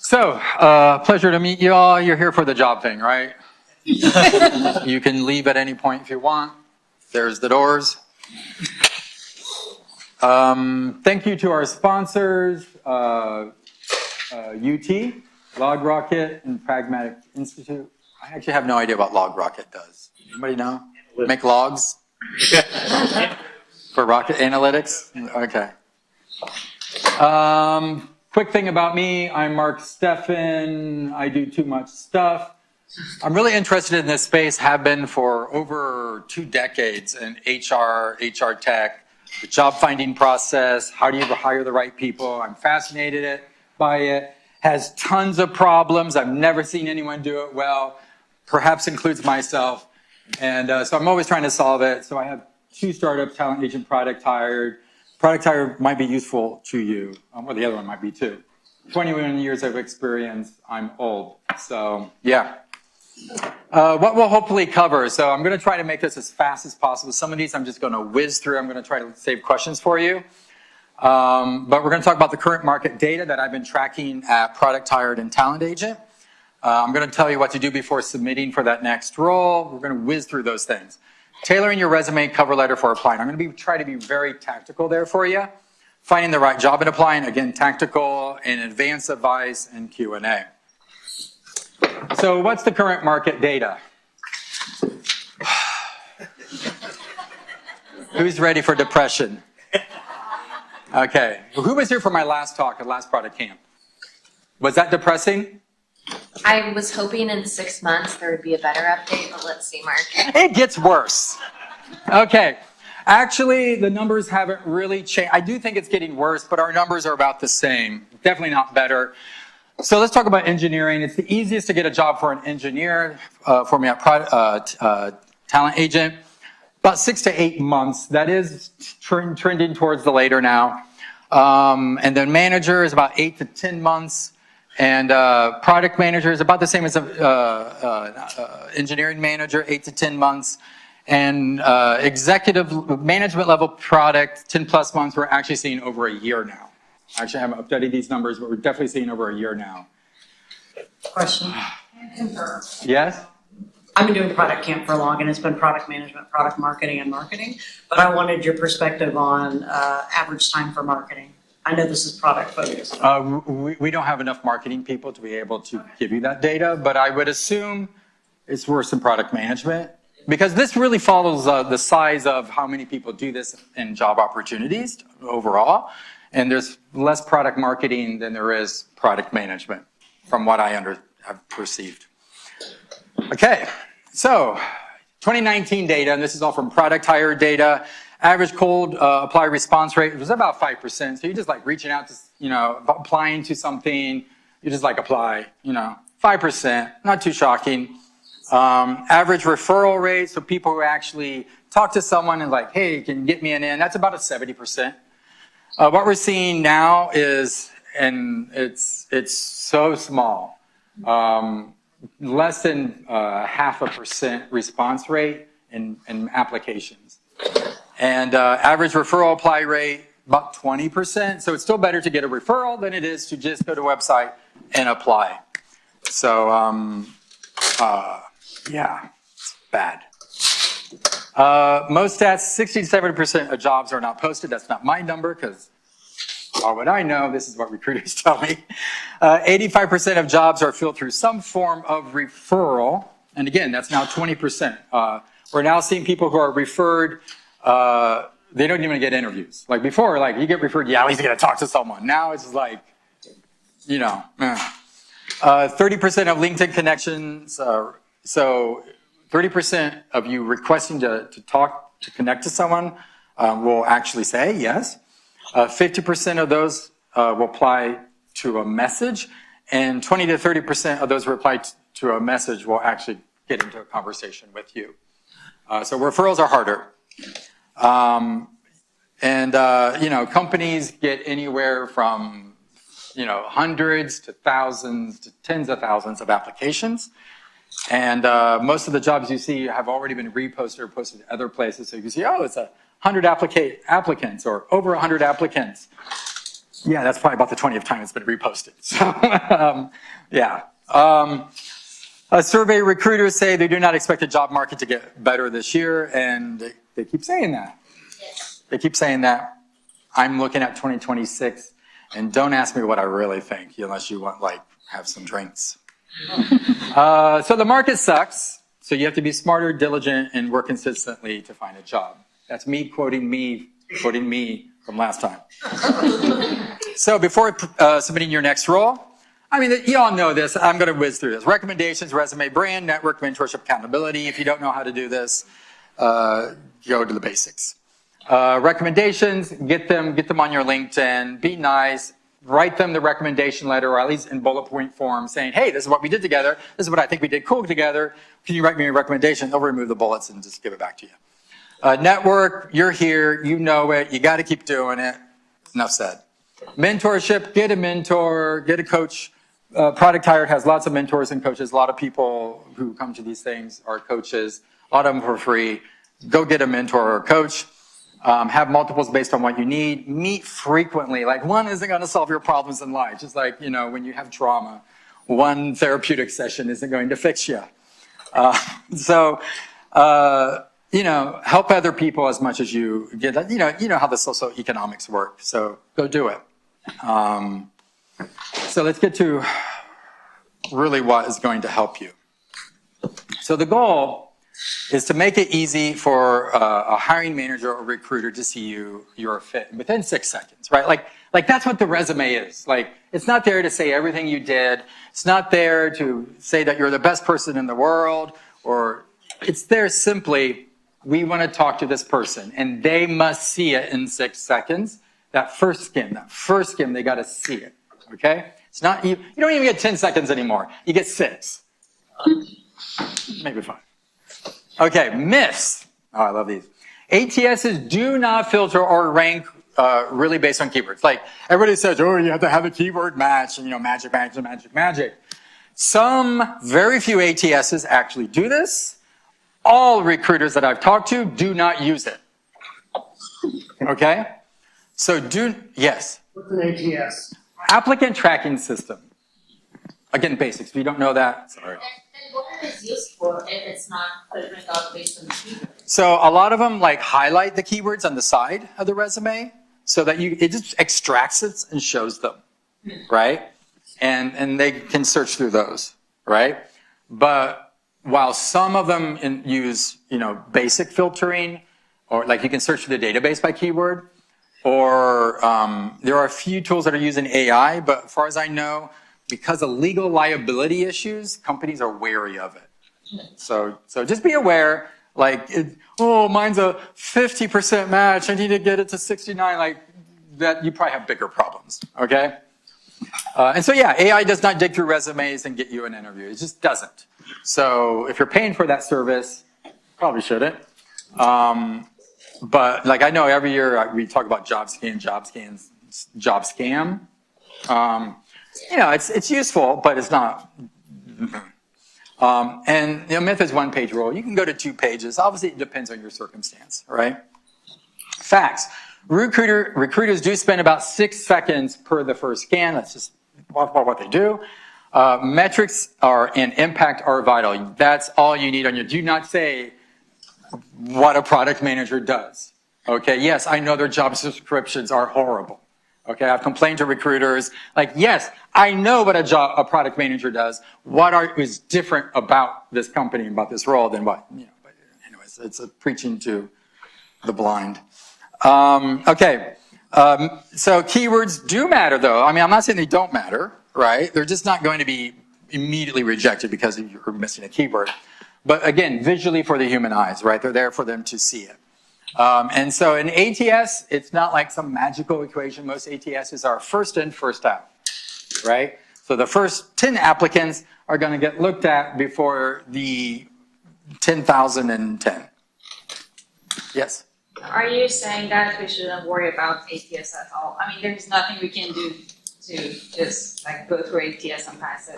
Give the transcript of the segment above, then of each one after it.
Pleasure to meet you all. You're here for the job thing, right? You can leave at any point if you want. There's the doors. Thank you to our sponsors, UT, LogRocket, and Pragmatic Institute. I actually have no idea what LogRocket does. Anybody know? Make logs? For rocket analytics? Okay. Quick thing about me, I'm Stephan. I do too much stuff. I'm really interested in this space, have been for over 2 decades in HR tech, the job finding process, how do you hire the right people? I'm fascinated by it. Has tons of problems. I've never seen anyone do it well, perhaps includes myself. And so I'm always trying to solve it. So I have 2 startups, Talent Agent, Product Hired. Product Hired might be useful to you, or the other one might be too. 21 years of experience, I'm old. So yeah. What we'll hopefully cover, so I'm going to try to make this as fast as possible. Some of these I'm just going to whiz through. I'm going to try to save questions for you. But we're going to talk about the current market data that I've been tracking at Product Hired and Talent Agent. I'm going to tell you what to do before submitting for that next role. We're going to whiz through those things. Tailoring your resume and cover letter for applying. I'm going to try to be very tactical there for you. Finding the right job and applying, again, tactical and advanced advice and Q&A. So what's the current market data? Who's ready for depression? Okay. Who was here for my last talk at last product camp? Was that depressing? I was hoping in 6 months there would be a better update, but let's see, Mark. It gets worse. Okay. Actually, the numbers haven't really changed. I do think it's getting worse, but our numbers are about the same. Definitely not better. So let's talk about engineering. It's the easiest to get a job for an engineer for me at Talent Agent. About 6 to 8 months. That is trending towards the later now. And then manager is about 8 to 10 months. And product manager is about the same as engineering manager, 8 to 10 months. And executive management level product, 10 plus months, we're actually seeing over a year now. Actually, I haven't updated these numbers, but we're definitely seeing over a year now. Question. Yes? I've been doing product camp for long, and it's been product management, product marketing, and marketing. But I wanted your perspective on average time for marketing. I know this is product focused. We don't have enough marketing people to be able to give you that data, but I would assume it's worse than product management because this really follows the size of how many people do this in job opportunities overall. And there's less product marketing than there is product management from what I have perceived. Okay, so 2019 data, and this is all from Product Hired data. Average cold apply response rate was about 5%. So you're just like reaching out to, applying to something. You just like apply, 5%, not too shocking. Average referral rate, so people who actually talk to someone and like, hey, can you get me an in? That's about a 70%. What we're seeing now is, and it's so small, less than 0.5% response rate in applications. And average referral apply rate, about 20%. So it's still better to get a referral than it is to just go to a website and apply. So, yeah, it's bad. Most stats, 60 to 70% of jobs are not posted. That's not my number because how would I know? This is what recruiters tell me. 85% of jobs are filled through some form of referral. And again, that's now 20%. We're now seeing people who are referred, they don't even get interviews. Like before, like you get referred, yeah, at least you got to talk to someone. Now it's like, 30% of LinkedIn connections. So 30% of you requesting to connect to someone will actually say yes. 50% of those will apply to a message, and 20 to 30% of those who reply to a message will actually get into a conversation with you. So referrals are harder. Companies get anywhere from, hundreds to thousands to tens of thousands of applications. And most of the jobs you see have already been reposted or posted to other places. So you can see, it's 100 applicants or over 100 applicants. Yeah, that's probably about the 20th time it's been reposted. So, yeah. A survey recruiters say they do not expect the job market to get better this year, and they keep saying that. They keep saying that. I'm looking at 2026, and don't ask me what I really think unless you want, like, have some drinks. So the market sucks, so you have to be smarter, diligent, and work consistently to find a job. That's me quoting me from last time. So before submitting your next role, I mean, you all know this. I'm going to whiz through this. Recommendations, resume, brand, network, mentorship, accountability. If you don't know how to do this, go to the basics. Recommendations, get them on your LinkedIn. Be nice. Write them the recommendation letter, or at least in bullet point form, saying, hey, this is what we did together. This is what I think we did cool together. Can you write me a recommendation? They'll remove the bullets and just give it back to you. Network, you're here. You know it. You got to keep doing it. Enough said. Mentorship, get a mentor, get a coach. Product Hired has lots of mentors and coaches. A lot of people who come to these things are coaches. A lot of them for free. Go get a mentor or a coach. Have multiples based on what you need. Meet frequently. Like, one isn't going to solve your problems in life. Just like, when you have trauma, one therapeutic session isn't going to fix you. So, help other people as much as you get. You know how the socioeconomics work. So go do it. So let's get to really what is going to help you. So the goal is to make it easy for a hiring manager or recruiter to see you're a fit within 6 seconds, right? Like that's what the resume is. Like, it's not there to say everything you did. It's not there to say that you're the best person in the world, or it's there simply, we want to talk to this person, and they must see it in 6 seconds. That first skim, they got to see it, okay? It's not, you don't even get 10 seconds anymore. You get 6. Maybe 5. Okay, myths. Oh, I love these. ATSs do not filter or rank really based on keywords. Like, everybody says, oh, you have to have a keyword match, and magic. Some very few ATSs actually do this. All recruiters that I've talked to do not use it. Okay? So yes. What's an ATS? Applicant tracking system. Again, basics. If you don't know that, sorry. Then what it is used for if it's not filtering out based on the keyword? So a lot of them like highlight the keywords on the side of the resume so that it just extracts it and shows them, right? And they can search through those, right? But while some of them use, basic filtering, or like you can search through the database by keyword, or there are a few tools that are using AI, but as far as I know, because of legal liability issues, companies are wary of it. So just be aware, like, mine's a 50% match, I need to get it to 69, like that, you probably have bigger problems, okay? And so yeah, AI does not dig through resumes and get you an interview, it just doesn't. So if you're paying for that service, probably shouldn't. But like, I know every year we talk about job scam. It's useful, but it's not. And myth is 1-page rule. You can go to 2 pages. Obviously, it depends on your circumstance, right? Facts. Recruiters do spend about 6 seconds per the first scan. That's just what they do. Metrics and impact are vital. That's all you need on your. Do not say what a product manager does. Okay, yes, I know their job descriptions are horrible. Okay, I've complained to recruiters, like, yes, I know what a product manager does. What is different about this company, about this role than what, but anyways, it's a preaching to the blind. Okay, so keywords do matter though. I mean, I'm not saying they don't matter, right? They're just not going to be immediately rejected because you're missing a keyword. But again, visually for the human eyes, right? They're there for them to see it. And so in ATS, it's not like some magical equation. Most ATSs are first in, first out, right? So the first 10 applicants are going to get looked at before the 10,010. Yes? Are you saying that we shouldn't worry about ATS at all? I mean, there's nothing we can do to just like go through ATS and pass it.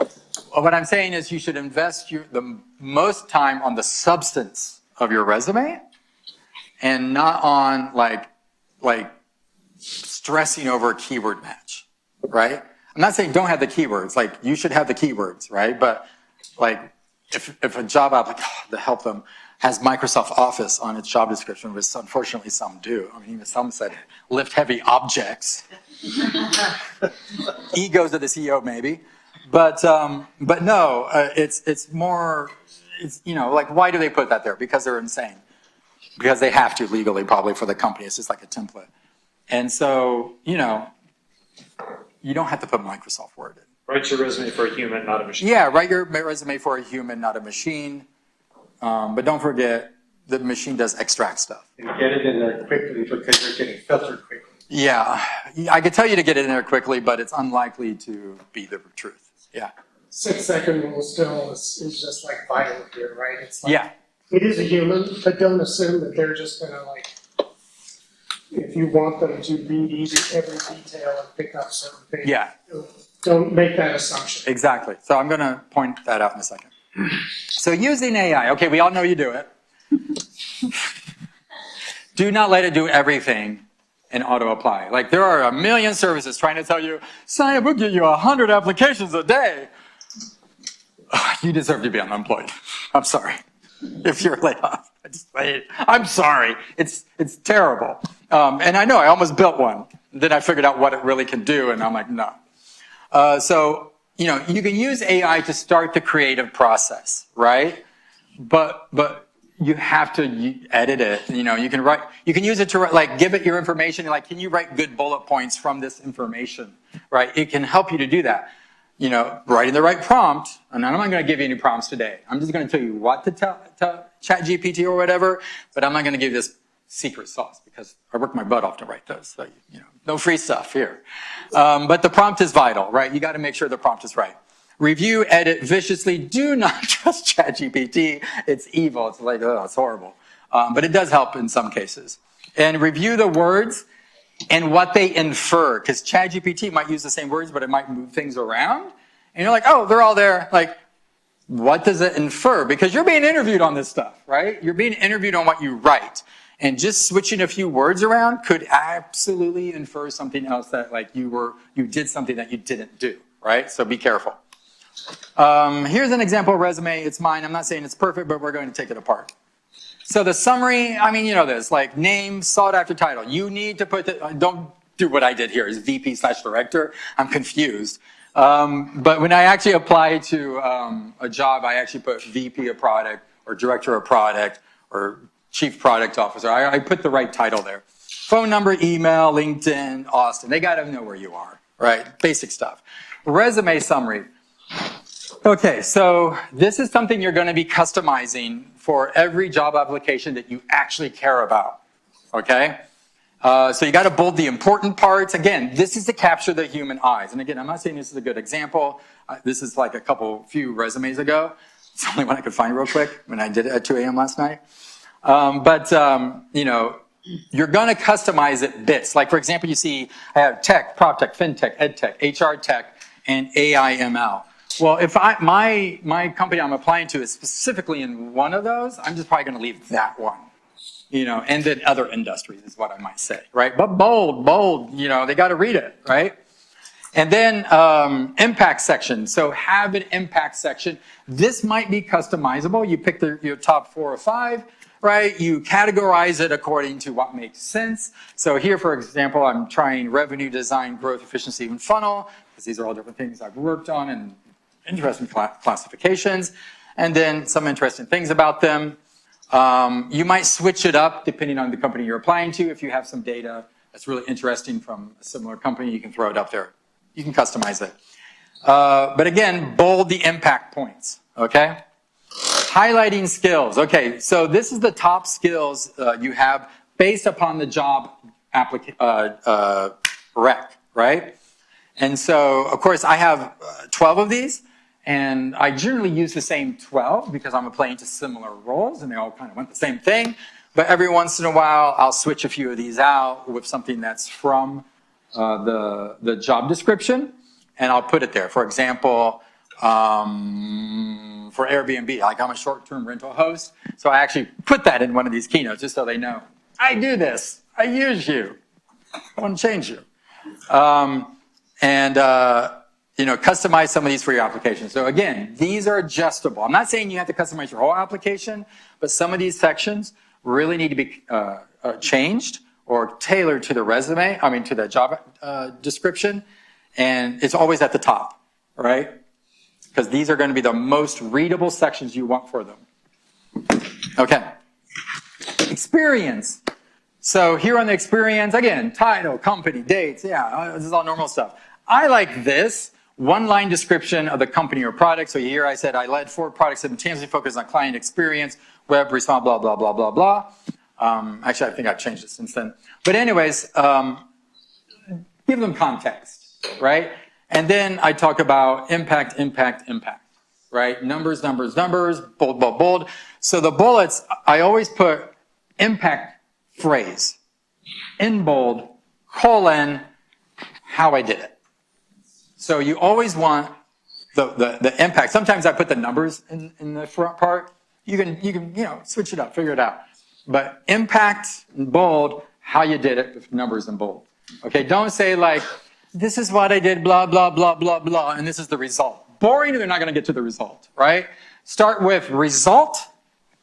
Well, what I'm saying is you should invest the most time on the substance of your resume and not on like stressing over a keyword match, right? I'm not saying don't have the keywords, like you should have the keywords, right? But like if a job applicant to help them has Microsoft Office on its job description, which unfortunately some do. I mean, even some said lift heavy objects. Egos of the CEO maybe, but no, it's more, it's, you know, like why do they put that there? Because they're insane. Because they have to legally probably for the company. It's just like a template. And so, you know, you don't have to put Microsoft Word in. Write your resume for a human, not a machine. Yeah, write your resume for a human, not a machine. But don't forget, the machine does extract stuff. And get it in there quickly because you're getting filtered quickly. Yeah, I could tell you to get it in there quickly, but it's unlikely to be the truth. Yeah. 6-second rule still is just like vital here, right? It's like, Yeah. it is a human, but don't assume that they're just gonna like, if you want them to read every detail and pick up certain things. Yeah. Don't make that assumption. Exactly. So I'm going to point that out in a second. So using AI, okay, we all know you do it. Do not let it do everything and auto apply. Like there are a million services trying to tell you, sign up, we'll get you 100 applications a day. You deserve to be unemployed. I'm sorry. If you're laid off, I'm sorry. It's terrible. And I know I almost built one. Then I figured out what it really can do, and I'm like, no. So, you know, you can use AI to start the creative process, right? But you have to edit it. You know, you can use it to like give it your information. Like, can you write good bullet points from this information, right? It can help you to do that. You know, writing the right prompt. And I'm not going to give you any prompts today. I'm just going to tell you what to tell ChatGPT or whatever. But I'm not going to give you this secret sauce because I work my butt off to write those. So, you know, no free stuff here. But the prompt is vital, right? You got to make sure the prompt is right. Review, edit viciously. Do not trust ChatGPT. It's evil. It's like, oh, it's horrible. But it does help in some cases. And review the words and what they infer, because ChatGPT might use the same words, but it might move things around. And you're like, oh, they're all there. Like, what does it infer? Because you're being interviewed on this stuff, right? You're being interviewed on what you write. And just switching a few words around could absolutely infer something else that like you did something that you didn't do, right? So be careful. Here's an example resume. It's mine. I'm not saying it's perfect, but we're going to take it apart. So the summary, I mean, you know this, like name, sought after title. You need to put don't do what I did here is VP/director. I'm confused. But when I actually apply to a job, I actually put VP of product or director of product or chief product officer. I put the right title there. Phone number, email, LinkedIn, Austin. They got to know where you are, right? Basic stuff. Resume summary. Okay, so this is something you're going to be customizing for every job application that you actually care about, okay? So you got to bold the important parts. Again, this is to capture the human eyes. And again, I'm not saying this is a good example. This is like few resumes ago. It's the only one I could find real quick when I did it at 2 a.m. last night. You know, you're going to customize it bits. Like, for example, you see I have tech, prop tech, fintech, ed tech, HR tech, and AI ML. Well, if my company I'm applying to is specifically in one of those, I'm just probably going to leave that one, you know, and then other industries is what I might say, right? But bold, you know, they got to read it, right? And then impact section. So have an impact section. This might be customizable. You pick your top 4 or 5, right? You categorize it according to what makes sense. So here, for example, I'm trying revenue design, growth, efficiency, and funnel, because these are all different things I've worked on and interesting classifications, and then some interesting things about them. You might switch it up depending on the company you're applying to. If you have some data that's really interesting from a similar company, you can throw it up there. You can customize it. But again, bold the impact points, okay? Highlighting skills. Okay, so this is the top skills you have based upon the job rec, right? And so, of course, I have 12 of these. And I generally use the same 12 because I'm applying to similar roles and they all kind of want the same thing. But every once in a while, I'll switch a few of these out with something that's from the job description, and I'll put it there. For example, for Airbnb, like I'm a short-term rental host, so I actually put that in one of these keynotes just so they know, I do this, I use you. I want to change you. Customize some of these for your application. So again, these are adjustable. I'm not saying you have to customize your whole application, but some of these sections really need to be changed or tailored to the resume, to the job description. And it's always at the top, right? Because these are going to be the most readable sections you want for them. Okay. Experience. So here on the experience, again, title, company, dates, this is all normal stuff. I like this one-line description of the company or product. So here I said I led 4 products simultaneously focused on client experience, web response, blah, blah, blah, blah, blah. Actually, I think I've changed it since then. But anyways, give them context, right? And then I talk about impact, right? Numbers, numbers, numbers, bold, bold, bold. So the bullets, I always put impact phrase, in bold, colon, how I did it. So you always want the impact. Sometimes I put the numbers in the front part. You can switch it up, figure it out. But impact in bold, how you did it with numbers in bold. Okay, don't say like, this is what I did, blah, blah, blah, blah, blah, and this is the result. Boring, they're not going to get to the result, right? Start with result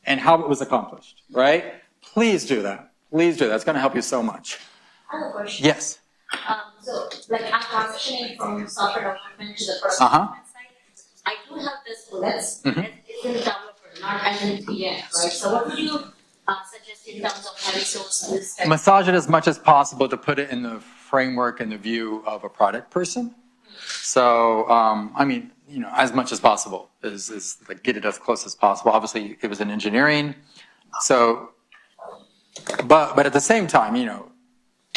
and how it was accomplished, right? Please do that. Please do that. It's going to help you so much. I have a question. Yes. So, like, I'm transitioning from software development to the product development side. I do have this bullets as in developer, not as in PM, right? So, what would you suggest in terms of having this type? Massage it as much as possible to put it in the framework and the view of a product person. So, as much as possible is like get it as close as possible. Obviously, it was in engineering. So, but at the same time,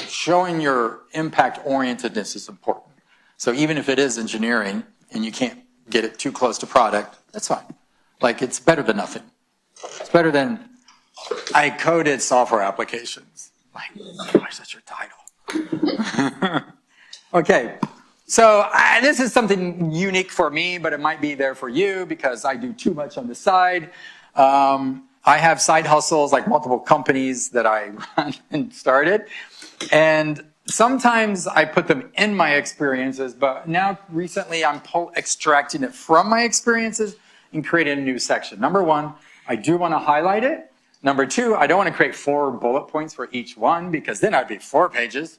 showing your impact orientedness is important. So even if it is engineering and you can't get it too close to product, that's fine. Like it's better than nothing. It's better than I coded software applications. Like, gosh, that's your title. Okay. So this is something unique for me, but it might be there for you because I do too much on the side. I have side hustles, like multiple companies that I run and started. And sometimes I put them in my experiences, but now recently I'm extracting it from my experiences and creating a new section. Number 1, I do want to highlight it. Number 2, I don't want to create 4 bullet points for each one because then I'd be 4 pages.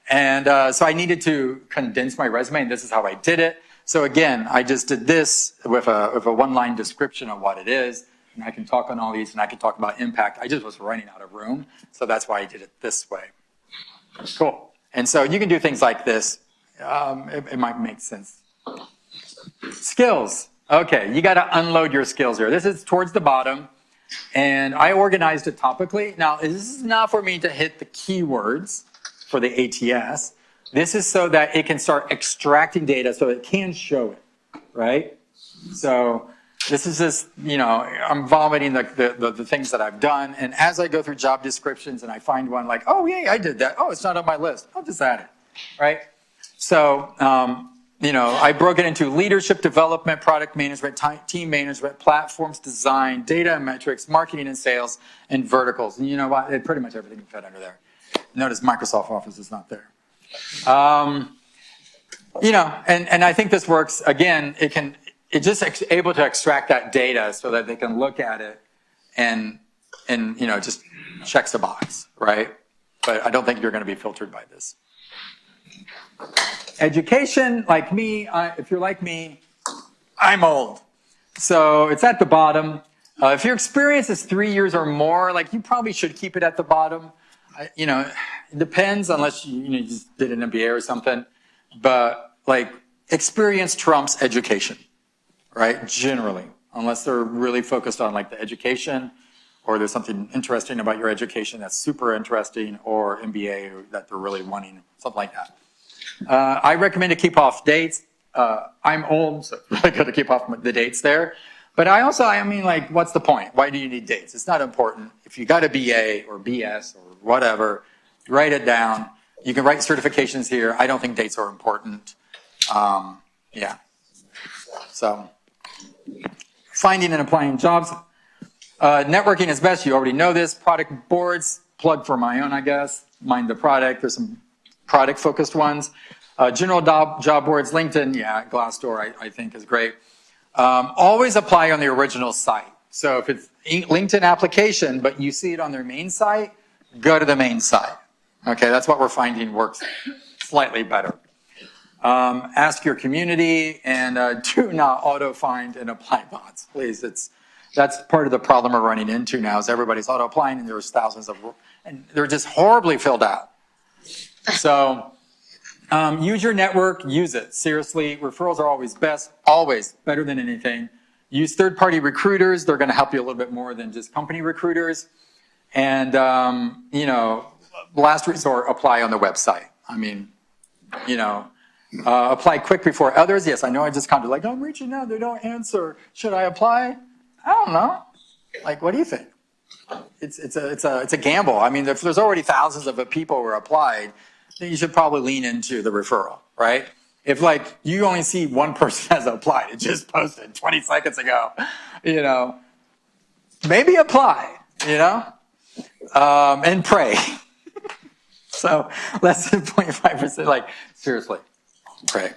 And so I needed to condense my resume, and this is how I did it. So again, I just did this with a one-line description of what it is, and I can talk on all these, and I can talk about impact. I just was running out of room, so that's why I did it this way. Cool. And so you can do things like this. It might make sense. Skills. Okay, you got to unload your skills here. This is towards the bottom, and I organized it topically. Now, this is not for me to hit the keywords for the ATS. This is so that it can start extracting data so it can show it, right? So this is just, I'm vomiting the things that I've done. And as I go through job descriptions and I find one like, oh, yeah, I did that. Oh, it's not on my list. I'll just add it, right? So, I broke it into leadership development, product management, team management, platforms design, data and metrics, marketing and sales, and verticals. And you know what? Pretty much everything can fit under there. Notice Microsoft Office is not there. And I think this works. Again, it's just able to extract that data so that they can look at it and just checks the box, right? But I don't think you're going to be filtered by this. Education, like me, if you're like me, I'm old. So it's at the bottom. If your experience is 3 years or more, like you probably should keep it at the bottom. It depends unless you just did an MBA or something. But like experience trumps education, right? Generally, unless they're really focused on like the education or there's something interesting about your education that's super interesting or MBA that they're really wanting, something like that. I recommend to keep off dates. I'm old, so I got to keep off the dates there. But what's the point? Why do you need dates? It's not important. If you got a BA or BS or whatever, write it down. You can write certifications here. I don't think dates are important. So, finding and applying jobs. Networking is best. You already know this. Product boards. plug for my own, I guess. Mind the product. There's some product-focused ones. General job boards, LinkedIn, yeah, Glassdoor, I think is great. Always apply on the original site. So if it's LinkedIn application, but you see it on their main site, go to the main site. Okay, that's what we're finding works slightly better. Ask your community and do not auto-find and apply bots, please. That's part of the problem we're running into now is everybody's auto-applying and there's thousands of, and they're just horribly filled out. So use your network, use it. Seriously, referrals are always better than anything. Use third-party recruiters. They're going to help you a little bit more than just company recruiters. And, last resort, apply on the website. I mean, apply quick before others. Yes, I know I just kind of I'm reaching out, they don't answer. Should I apply? I don't know. Like, what do you think? It's a gamble. I mean, if there's already thousands of people who are applied, then you should probably lean into the referral, right? If you only see one person has applied, it just posted 20 seconds ago, maybe apply, and pray. So less than 0.5%, seriously, pray.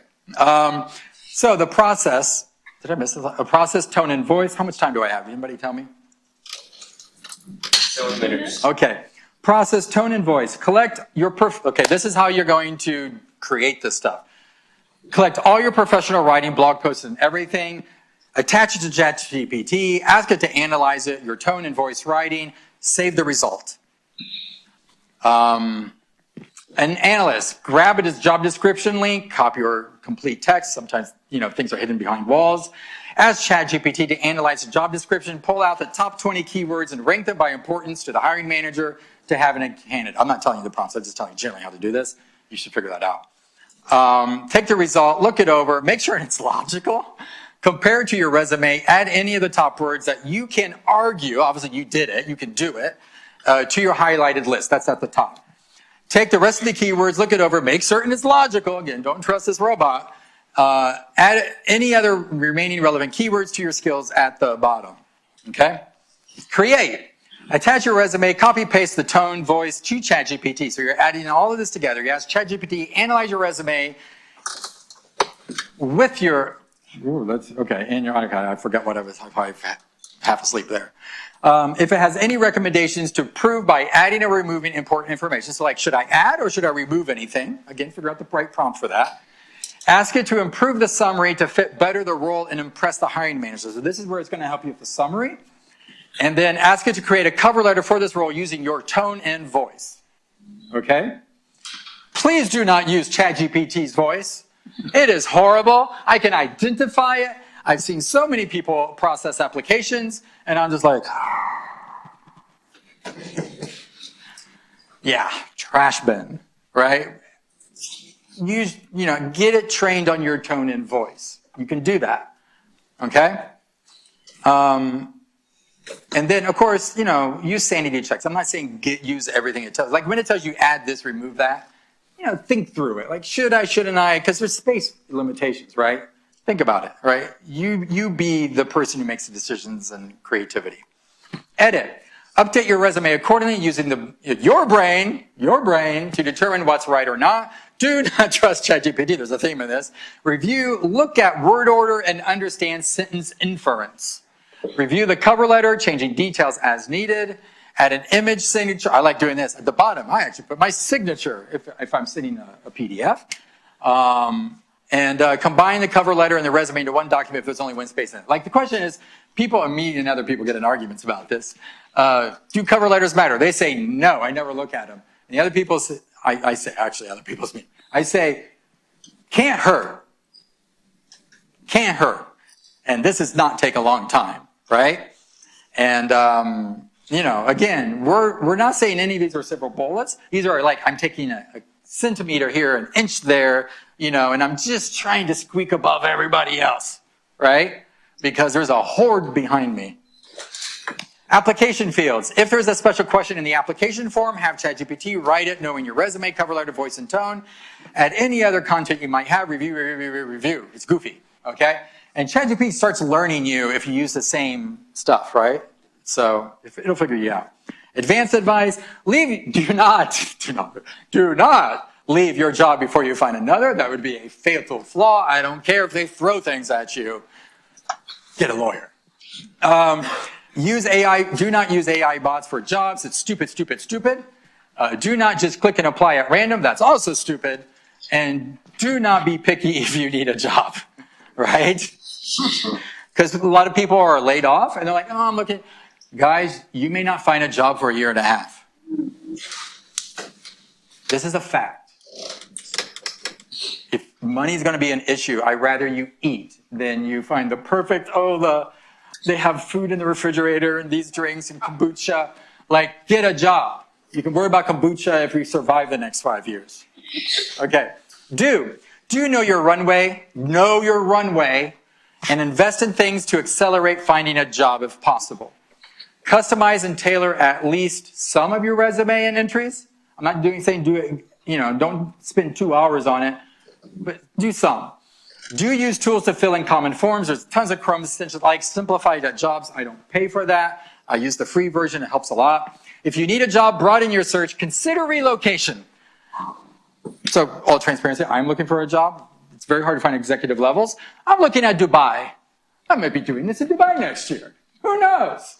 So the process, did I miss it? A process, tone, and voice. How much time do I have? Anybody tell me? 7 minutes. Okay. Process, tone, and voice. Collect your okay, this is how you're going to create this stuff. Collect all your professional writing, blog posts, and everything. Attach it to ChatGPT. Ask it to analyze it, your tone and voice writing. Save the result. An analyst, grab it as job description link, copy your complete text. Sometimes, things are hidden behind walls. Ask ChatGPT to analyze the job description, pull out the top 20 keywords and rank them by importance to the hiring manager to have an candidate. I'm not telling you the prompts, I'm just telling you generally how to do this. You should figure that out. Take the result, look it over, make sure it's logical. Compare it to your resume, add any of the top words that you can argue, obviously you did it, you can do it, to your highlighted list. That's at the top. Take the rest of the keywords, look it over, make certain it's logical. Again, don't trust this robot. Add any other remaining relevant keywords to your skills at the bottom. Okay? Create. Attach your resume, copy paste the tone, voice to ChatGPT. So you're adding all of this together. You ask ChatGPT, analyze your resume with your, and your, I forgot what I was, I'm probably half asleep there. If it has any recommendations to prove by adding or removing important information. So should I add or should I remove anything? Again, figure out the right prompt for that. Ask it to improve the summary to fit better the role and impress the hiring manager. So this is where it's going to help you with the summary. And then ask it to create a cover letter for this role using your tone and voice. Okay? Please do not use ChatGPT's voice. It is horrible. I can identify it. I've seen so many people process applications, and I'm just yeah, trash bin, right? Get it trained on your tone and voice. You can do that, okay? And then, of course, use sanity checks. I'm not saying use everything it tells. When it tells you add this, remove that, think through it. Should I, shouldn't I? Because there's space limitations, right? Think about it, right? You be the person who makes the decisions and creativity. Edit. Update your resume accordingly using your brain to determine what's right or not. Do not trust ChatGPT. There's a theme in this. Review, look at word order, and understand sentence inference. Review the cover letter, changing details as needed. Add an image signature. I like doing this. At the bottom, I actually put my signature if I'm sending a PDF. And combine the cover letter and the resume into one document if there's only one space in it. The question is, me and other people get in arguments about this. Do cover letters matter? They say, no, I never look at them. And the other people say, I say, actually other people say, I say, can't hurt. Can't hurt. And this does not take a long time, right? And, again, we're not saying any of these are simple bullets. These are I'm taking a centimeter here, an inch there, and I'm just trying to squeak above everybody else, right? Because there's a horde behind me. Application fields. If there's a special question in the application form, have ChatGPT write it, knowing your resume, cover letter, voice, and tone. Add any other content you might have, review. It's goofy, okay? And ChatGPT starts learning you if you use the same stuff, right? So it'll figure you out. Advanced advice, do not leave your job before you find another. That would be a fatal flaw. I don't care if they throw things at you. Get a lawyer. Use AI, do not use AI bots for jobs. It's stupid, stupid, stupid. Do not just click and apply at random. That's also stupid. And do not be picky if you need a job, right? Because a lot of people are laid off and they're like, oh, I'm looking. Guys, you may not find a job for a year and a half. This is a fact. If money is going to be an issue, I'd rather you eat than you find the perfect, they have food in the refrigerator and these drinks and kombucha. Like, get a job. You can worry about kombucha if you survive the next 5 years. Okay. Do know your runway. Know your runway and invest in things to accelerate finding a job if possible. Customize and tailor at least some of your resume and entries. I'm not saying do it, don't spend 2 hours on it, but do some. Do use tools to fill in common forms. There's tons of Chrome extensions like Simplify.jobs. I don't pay for that. I use the free version. It helps a lot. If you need a job, broaden your search. Consider relocation. So, all transparency, I'm looking for a job. It's very hard to find executive levels. I'm looking at Dubai. I might be doing this in Dubai next year. Who knows?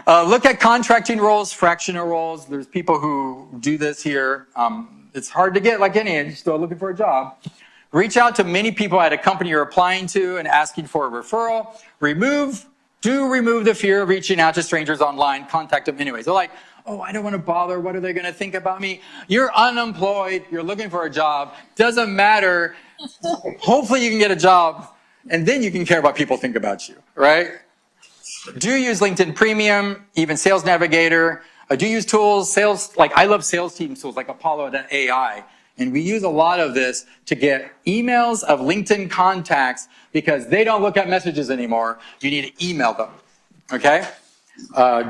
Look at contracting roles, fractional roles. There's people who do this here. It's hard to get like any, you're still looking for a job. Reach out to many people at a company you're applying to and asking for a referral. Remove the fear of reaching out to strangers online. Contact them anyways. They're like, oh, I don't want to bother. What are they going to think about me? You're unemployed. You're looking for a job. Doesn't matter. Hopefully you can get a job and then you can care about people think about you, right? Do use LinkedIn Premium, even Sales Navigator. Do use tools, I love sales team tools like Apollo.ai. And we use a lot of this to get emails of LinkedIn contacts because they don't look at messages anymore. You need to email them, okay?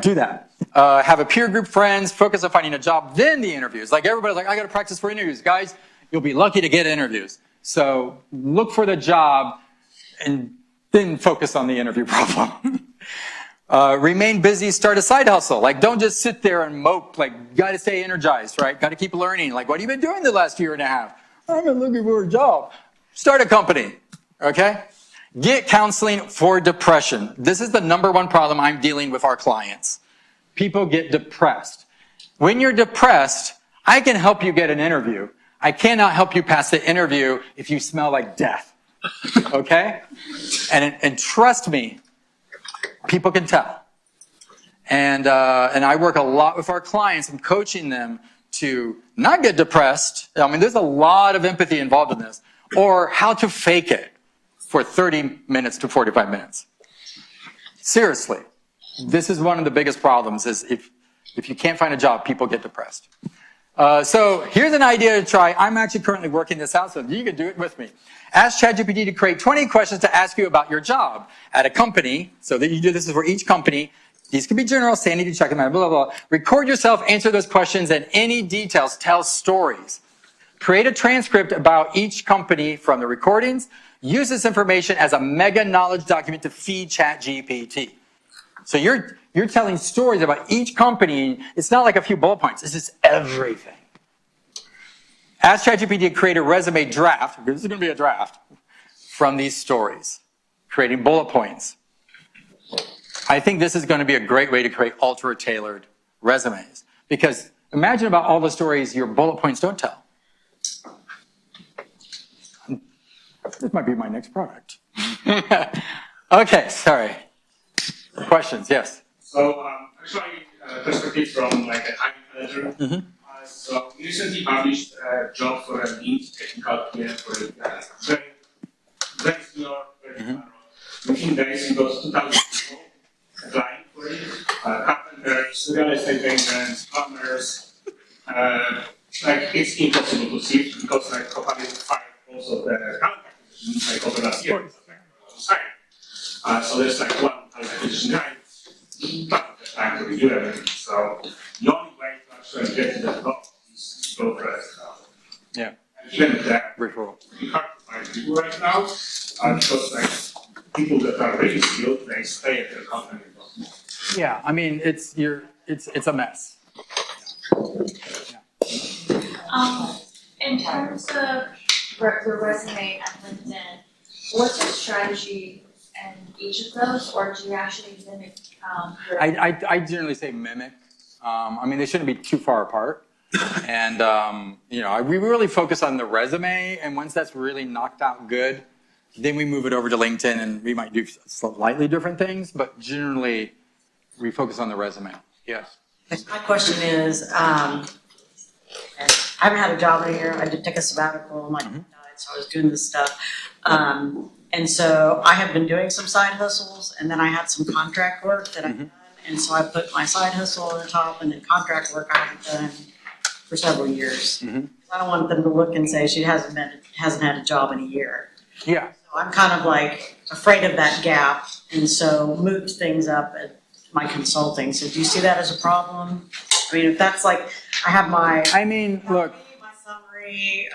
Do that. Have a peer group friends, focus on finding a job, then the interviews. Like everybody's like, I gotta practice for interviews. Guys, you'll be lucky to get interviews. So look for the job and then focus on the interview problem. Remain busy, start a side hustle. Like, don't just sit there and mope. Like, gotta stay energized, right? Gotta keep learning. Like, what have you been doing the last year and a half? I've been looking for a job. Start a company, okay? Get counseling for depression. This is the #1 problem I'm dealing with our clients. People get depressed. When you're depressed, I can help you get an interview. I cannot help you pass the interview if you smell like death, okay? And trust me, people can tell. And I work a lot with our clients and coaching them to not get depressed. I mean, there's a lot of empathy involved in this. Or how to fake it for 30 minutes to 45 minutes. Seriously. This is one of the biggest problems is if you can't find a job, people get depressed. So here's an idea to try. I'm actually currently working this out, so you can do it with me. Ask ChatGPT to create 20 questions to ask you about your job at a company. So that you do this is for each company. These can be general, sanity check them out, blah, blah, blah. Record yourself, answer those questions, and any details, tell stories. Create a transcript about each company from the recordings. Use this information as a mega knowledge document to feed ChatGPT. So you're telling stories about each company. It's not like a few bullet points. This is everything. Ask ChatGPT to create a resume draft, because this is going to be a draft, from these stories, creating bullet points. I think this is going to be a great way to create ultra-tailored resumes. Because imagine about all the stories your bullet points don't tell. This might be my next product. Okay, sorry. Questions, yes. So, actually, perspective from like a hiring manager. Mm-hmm. So, we recently published a job for a lead technical PM for a very senior, very thorough. Within days, we got 2,000 people applying for it. Carpenters, real estate agents, plumbers. Like, it's impossible to see because like companies fired most of the talent acquisition like over last year. So there's like one acquisition guy, but the time to review everything. So the only way to actually get to the top is to go for it. Yeah. And even that, Referral. it's hard to find people right now because like people that are really skilled, they stay at their company. Yeah, I mean, it's a mess. In terms of the resume at LinkedIn, what's your strategy in each of those, or do you actually limit, I generally say mimic. I mean, they shouldn't be too far apart. And, we really focus on the resume. And once that's really knocked out good, then we move it over to LinkedIn and we might do slightly different things. But generally, we focus on the resume. Yes. My question is, I haven't had a job in a year. I did take a sabbatical. My dad died, so I was doing this stuff. And so I have been doing some side hustles, and then I had some contract work that I've done. And so I put my side hustle on the top, and then contract work I haven't done for several years. I don't want them to look and say she hasn't had a job in a year. Yeah. So I'm kind of like afraid of that gap, and so moved things up at my consulting. So do you see that as a problem? I mean, if that's like, I have my Look, my summary,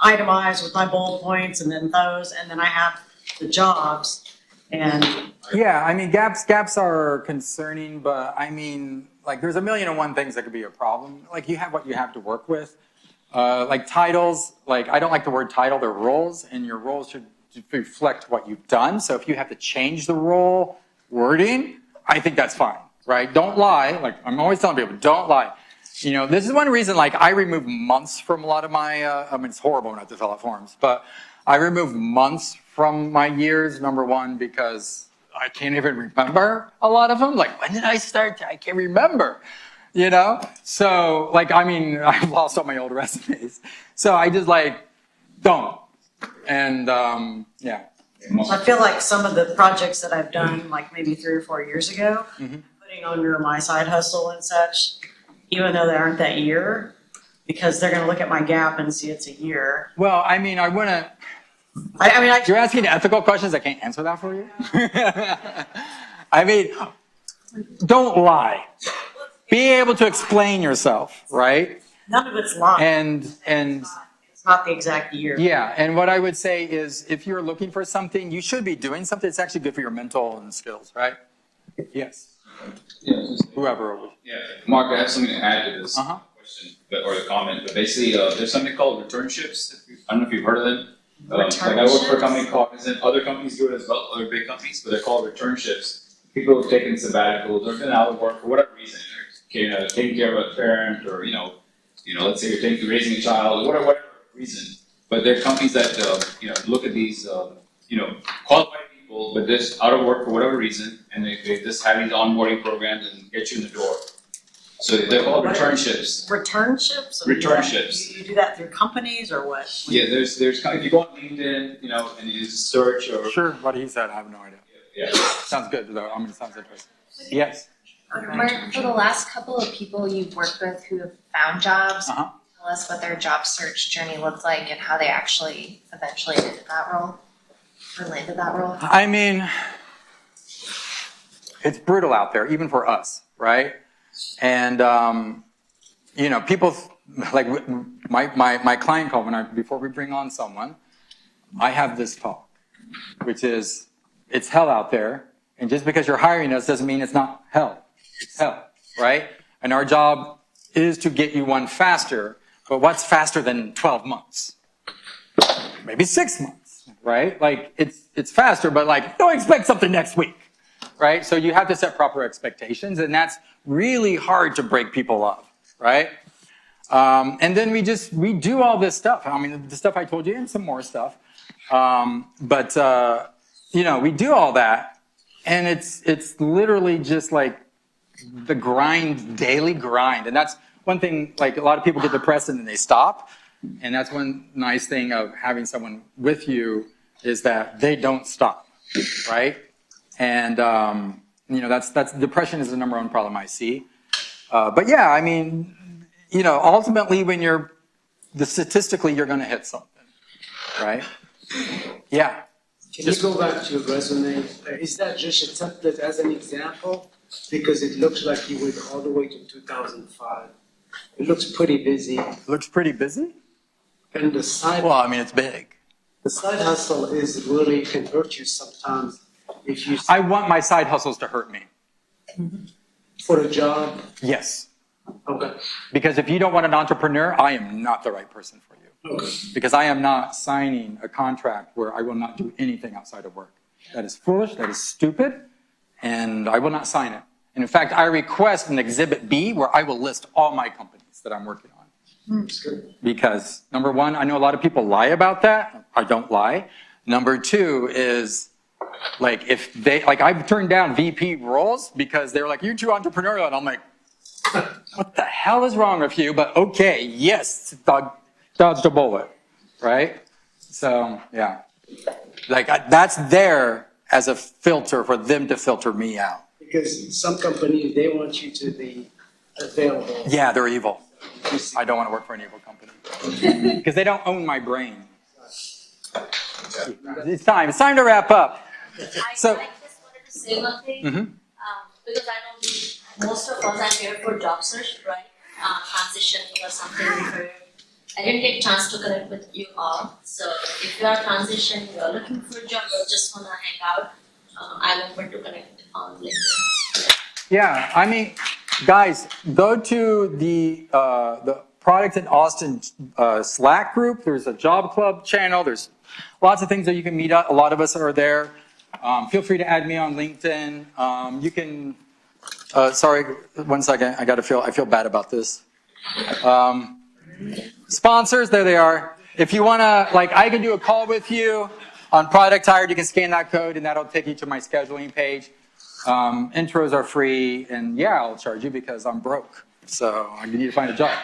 itemized with my bullet points, and then those, and then I have the jobs, and yeah, I mean, gaps are concerning, but I mean, like, there's a million and one things that could be a problem. Like, you have what you have to work with. Like titles, like, I don't like the word title, they're roles, and your roles should reflect what you've done. So if you have to change the role wording, I think that's fine, right? Don't lie. Like, I'm always telling people, don't lie. This is one reason, like, I remove months from a lot of my, it's horrible not to fill out forms, but I remove months from my years, number one, because I can't even remember a lot of them. Like, when did I start? I can't remember, So, like, I mean, I've lost all my old resumes. So I just, like, don't. And, yeah. I feel like some of the projects that I've done, like maybe 3 or 4 years ago, putting under my side hustle and such, even though they aren't that year, because they're going to look at my gap and see it's a year. Well, I mean, I want to. I You're asking ethical questions. I can't answer that for you. I mean, don't lie. Be able to explain yourself, right? none of it's lying. And It's not the exact year. yeah, and what I would say is, if you're looking for something, you should be doing something that's actually good for your mental and skills, right? Yes. Yeah, Whoever. Mark, I have something to add to this Uh-huh. question or the comment. But basically, there's something called returnships. I don't know if you've heard of them. Like I work for a company called, other companies do it as well, other big companies, but they're called returnships. People have taken sabbaticals or been out of work for whatever reason, taking care of a parent, or let's say you're raising a child, or whatever reason. But there are companies that look at these qualified people, but they're out of work for whatever reason, and they just have these onboarding programs and get you in the door. So they're called returnships. Returnships? Returnships. You do that through companies or what? Yeah, there's if you go on LinkedIn, and you just search or Sure, what he said, I have no idea. yeah. Sounds good, though. I mean, it sounds interesting. Yes. Mark, for the last couple of people you've worked with who have found jobs, Uh-huh. tell us what their job search journey looked like and how they actually eventually did that role, or landed that role. I mean, it's brutal out there, even for us, right? And, people, like, my client call, before we bring on someone, I have this talk, which is, it's hell out there, and just because you're hiring us doesn't mean it's not hell. It's hell, right? And our job is to get you one faster, but what's faster than 12 months? Maybe 6 months, right? Like, it's faster, but like, don't expect something next week, right? So you have to set proper expectations, and that's really hard to break people up, right? And then we do all this stuff. I mean, the stuff I told you, and some more stuff. We do all that, and it's literally just like the grind, daily grind. And that's one thing, like, a lot of people get depressed and then they stop. And that's one nice thing of having someone with you, is that they don't stop, right? And, that's depression is the number one problem I see. But yeah, I mean, ultimately statistically, you're going to hit something, right? Yeah. Just go back to your resume. Is that just accepted as an example? Because it looks like you went all the way to 2005. It looks pretty busy. Looks pretty busy? And the side it's big. the side hustle is really can hurt you sometimes if you I want my side hustles to hurt me. For a job? Yes. Okay. Because if you don't want an entrepreneur, I am not the right person for you. Okay. Because I am not signing a contract where I will not do anything outside of work. That is foolish, that is stupid, and I will not sign it. And in fact, I request an Exhibit B where I will list all my companies that I'm working on. That's good. Because number one, I know a lot of people lie about that. I don't lie. Number two is, like, if they, like, I've turned down VP roles because they were like, you're too entrepreneurial. And I'm like, what the hell is wrong with you? But okay, yes, dodged a bullet, right? So, yeah. Like, that's there as a filter for them to filter me out. Because some companies, they want you to be available. Yeah, they're evil. I don't want to work for an evil company. Because they don't own my brain. It's time to wrap up. I So- just wanted to say one thing, Mhm. because I know most of us are here for job search, right? Transitioning or something. I didn't get a chance to connect with you all, so if you are transitioning, you are looking for a job, or just wanna hang out, I'm open to connect on LinkedIn. Yeah, I mean, guys, go to the Products in Austin Slack group. There's a job club channel. There's lots of things that you can meet up. A lot of us are there. Feel free to add me on LinkedIn. You can. Sorry, 1 second. I feel bad about this. Sponsors, there they are. If you wanna, like, I can do a call with you on Product Hired. You can scan that code, and that'll take you to my scheduling page. Intros are free, and yeah, I'll charge you because I'm broke. So I need to find a job.